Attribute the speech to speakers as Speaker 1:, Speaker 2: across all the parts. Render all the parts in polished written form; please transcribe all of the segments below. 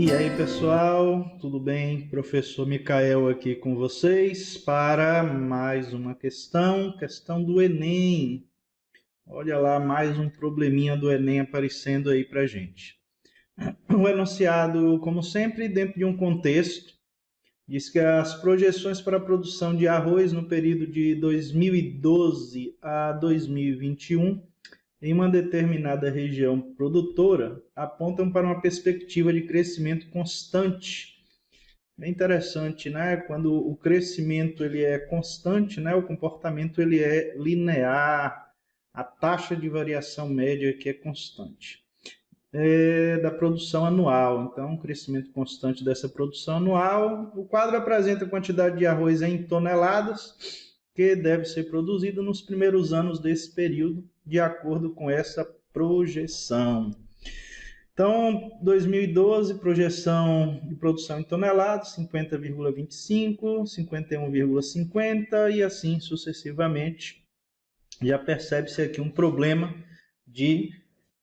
Speaker 1: E aí, pessoal, tudo bem? Professor Micael aqui com vocês para mais uma questão do Enem. Olha lá, mais um probleminha do Enem aparecendo aí para gente. O enunciado, como sempre, dentro de um contexto, diz que as projeções para a produção de arroz no período de 2012 a 2021 em uma determinada região produtora apontam para uma perspectiva de crescimento constante. É interessante, né? Quando o crescimento ele é constante, né? O comportamento ele é linear, a taxa de variação média que é constante. Da produção anual, então, crescimento constante dessa produção anual. O quadro apresenta a quantidade de arroz em toneladas que deve ser produzido nos primeiros anos desse período, de acordo com essa projeção. Então, 2012, projeção de produção em toneladas, 50,25, 51,50 e assim sucessivamente. Já percebe-se aqui um problema de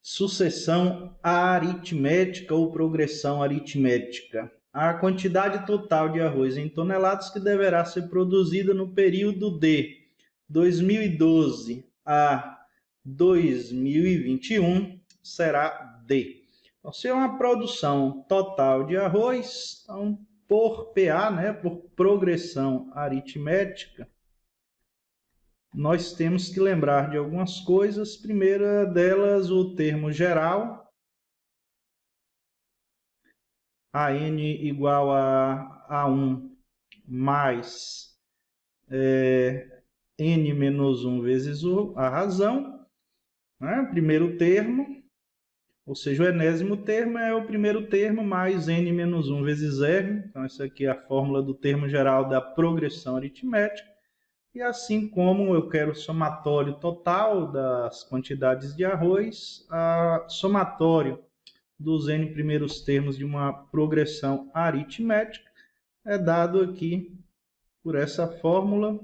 Speaker 1: sucessão aritmética ou progressão aritmética. A quantidade total de arroz em toneladas que deverá ser produzida no período de 2012 a 2021 será D. Então, se é uma produção total de arroz, então, por PA, né, por progressão aritmética, nós temos que lembrar de algumas coisas. Primeira delas, o termo geral, AN igual a A1 mais N menos 1 vezes a razão, né? Primeiro termo, ou seja, o enésimo termo é o primeiro termo mais N menos 1 vezes R. Então, essa aqui é a fórmula do termo geral da progressão aritmética. E assim como eu quero o somatório total das quantidades de arroz, a somatório dos N primeiros termos de uma progressão aritmética é dado aqui por essa fórmula,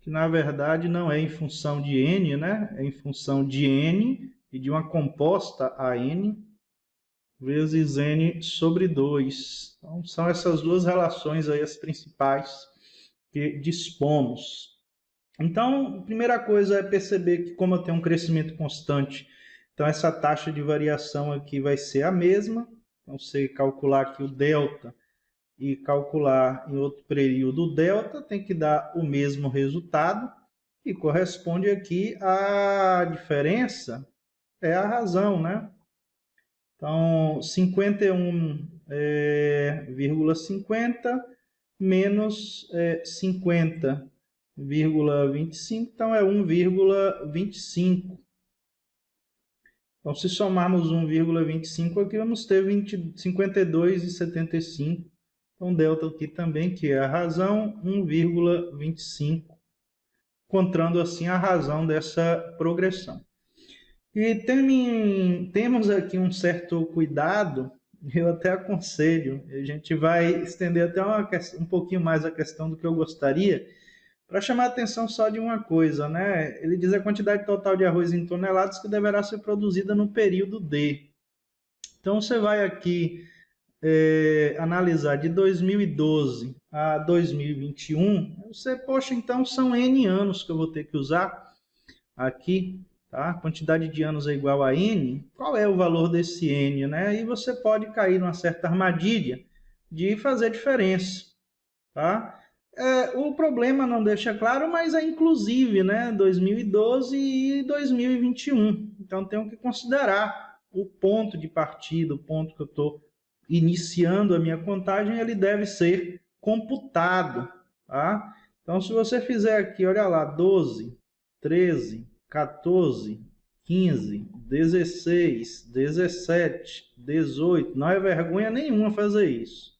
Speaker 1: que na verdade não é em função de N, né? É em função de N e de uma composta a N vezes N sobre 2. Então, são essas duas relações aí as principais que dispomos. Então, a primeira coisa é perceber que, como eu tenho um crescimento constante, então essa taxa de variação aqui vai ser a mesma. Então, você calcular aqui o delta e calcular em outro período o delta, tem que dar o mesmo resultado, e corresponde aqui à diferença, é a razão, né? Então, 51,50 menos 50,25, então é 1,25. Então, se somarmos 1,25 aqui, vamos ter 52,75. Então, delta aqui também, que é a razão, 1,25, encontrando assim a razão dessa progressão. E temos aqui um certo cuidado, eu até aconselho, a gente vai estender até um pouquinho mais a questão do que eu gostaria, para chamar a atenção só de uma coisa, né? Ele diz a quantidade total de arroz em toneladas que deverá ser produzida no período D. Então, você vai aqui analisar de 2012 a 2021, você, poxa, então são N anos que eu vou ter que usar aqui, tá? Quantidade de anos é igual a N, qual é o valor desse N, né? E você pode cair numa certa armadilha de fazer diferença, tá? O problema não deixa claro, mas é inclusive, né? 2012 e 2021. Então, tenho que considerar o ponto de partida, o ponto que eu estou iniciando a minha contagem, ele deve ser computado, tá? Então, se você fizer aqui, olha lá, 12, 13, 14, 15, 16, 17, 18, não é vergonha nenhuma fazer isso.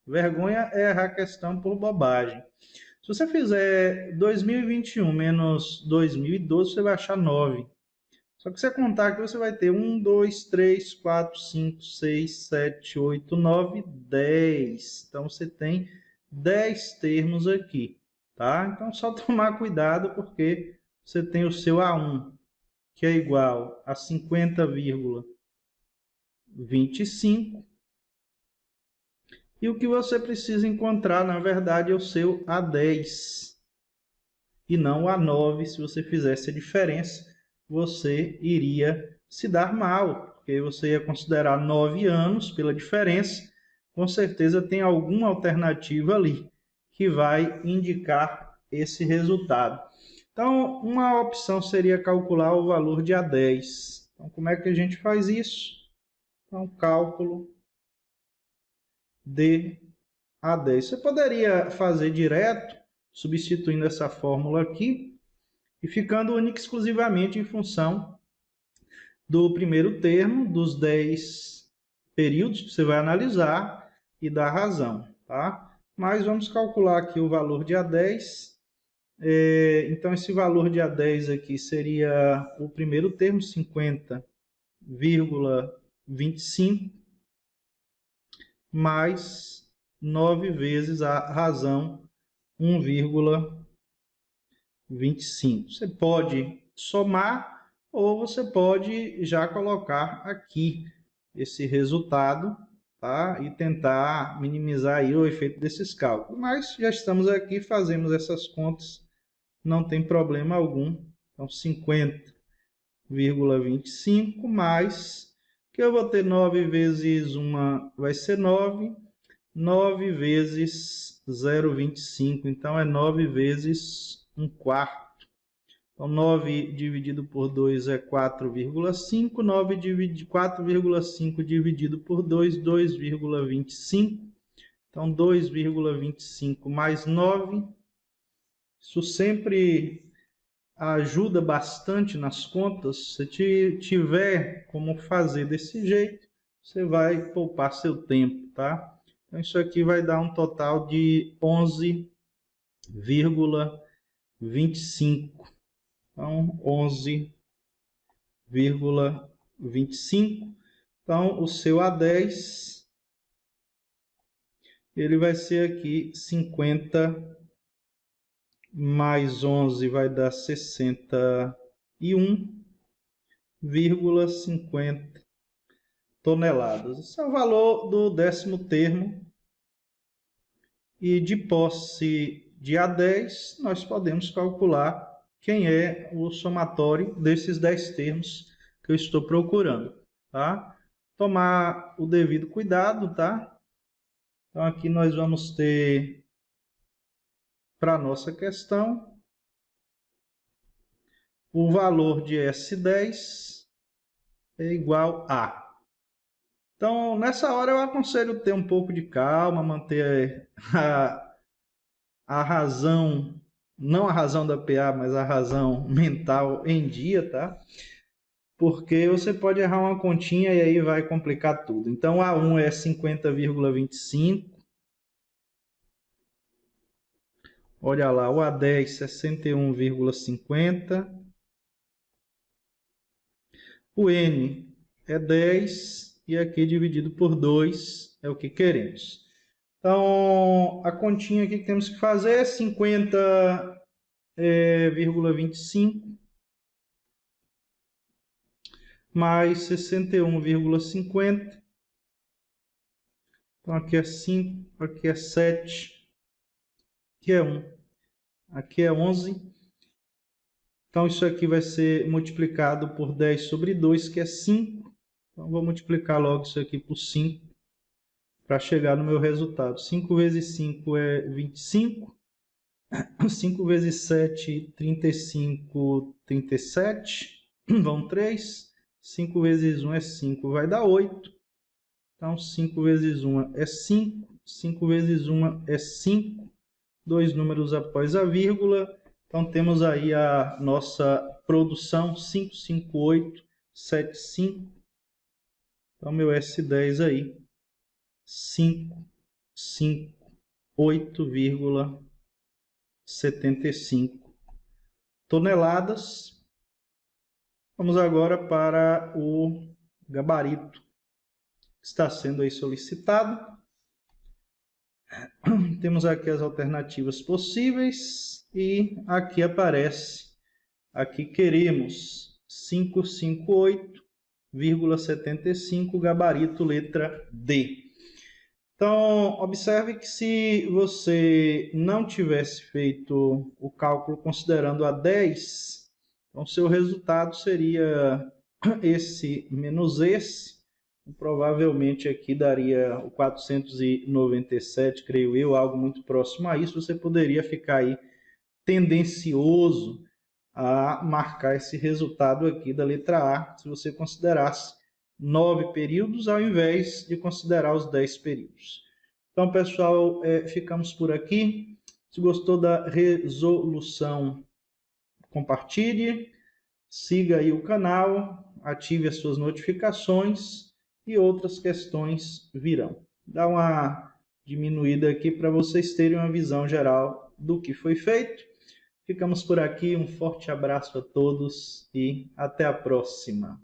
Speaker 1: Vergonha é errar a questão por bobagem. Se você fizer 2021 menos 2012, você vai achar 9. Só que você contar aqui, você vai ter 1, 2, 3, 4, 5, 6, 7, 8, 9, 10. Então, você tem 10 termos aqui, tá? Então, só tomar cuidado, porque você tem o seu A1, que é igual a 50,25, E o que você precisa encontrar, na verdade, é o seu A10 e não o A9. Se você fizesse a diferença, você iria se dar mal, porque você ia considerar 9 anos pela diferença. Com certeza tem alguma alternativa ali que vai indicar esse resultado. Então, uma opção seria calcular o valor de A10. Então, como é que a gente faz isso? Então, cálculo de A10. Você poderia fazer direto, substituindo essa fórmula aqui, e ficando única e exclusivamente em função do primeiro termo, dos 10 períodos que você vai analisar e da razão, tá? Mas vamos calcular aqui o valor de A10. Então, esse valor de A10 aqui seria o primeiro termo, 50,25, mais 9 vezes a razão, 1,25. Você pode somar ou você pode já colocar aqui esse resultado, tá? E tentar minimizar aí o efeito desses cálculos. Mas já estamos aqui, fazemos essas contas, não tem problema algum. Então, 50,25 mais, que eu vou ter 9 vezes 1 vai ser 9, 9 vezes 0,25, então é 9 vezes 1/4. Então, 9 dividido por 2 é 4,5, 9 dividido 4,5 dividido por 2, 2,25. Então, 2,25 mais 9, isso sempre ajuda bastante nas contas. Se tiver como fazer desse jeito, você vai poupar seu tempo, tá? Então, isso aqui vai dar um total de 11,25. Então, 11,25. Então, o seu A10, ele vai ser aqui 50 mais 11 vai dar 61,50 toneladas. Esse é o valor do 10º termo. E de posse de A10, nós podemos calcular quem é o somatório desses 10 termos que eu estou procurando, tá? Tomar o devido cuidado, tá? Então, aqui nós vamos ter, para a nossa questão, o valor de S10 é igual a... Então, nessa hora eu aconselho ter um pouco de calma, manter a razão, não a razão da PA, mas a razão mental em dia, tá? Porque você pode errar uma continha e aí vai complicar tudo. Então, A1 é 50,25. Olha lá, o A10, 61,50. O N é 10 e aqui dividido por 2 é o que queremos. Então, a continha aqui que temos que fazer é 50,25 mais 61,50. Então, aqui é 5, aqui é 7, aqui é 1, aqui é 11. Então, isso aqui vai ser multiplicado por 10 sobre 2, que é 5. Então, vou multiplicar logo isso aqui por 5 para chegar no meu resultado. 5 vezes 5 é 25. 5 vezes 7, 35, 37. Vão 3. 5 vezes 1 é 5, vai dar 8. Então, 5 vezes 1 é 5. 5 vezes 1 é 5. 2 números após a vírgula. Então, temos aí a nossa produção, 55875. Então, meu S10 aí, 558,75 toneladas. Vamos agora para o gabarito que está sendo aí solicitado. Temos aqui as alternativas possíveis e aqui aparece, aqui queremos 558,75, gabarito letra D. Então, observe que se você não tivesse feito o cálculo considerando a 10, então seu resultado seria esse menos esse. Provavelmente aqui daria o 497, creio eu, algo muito próximo a isso. Você poderia ficar aí tendencioso a marcar esse resultado aqui da letra A, se você considerasse 9 períodos ao invés de considerar os 10 períodos. Então, pessoal, ficamos por aqui. Se gostou da resolução, compartilhe, siga aí o canal, ative as suas notificações e outras questões virão. Dá uma diminuída aqui para vocês terem uma visão geral do que foi feito. Ficamos por aqui, um forte abraço a todos e até a próxima.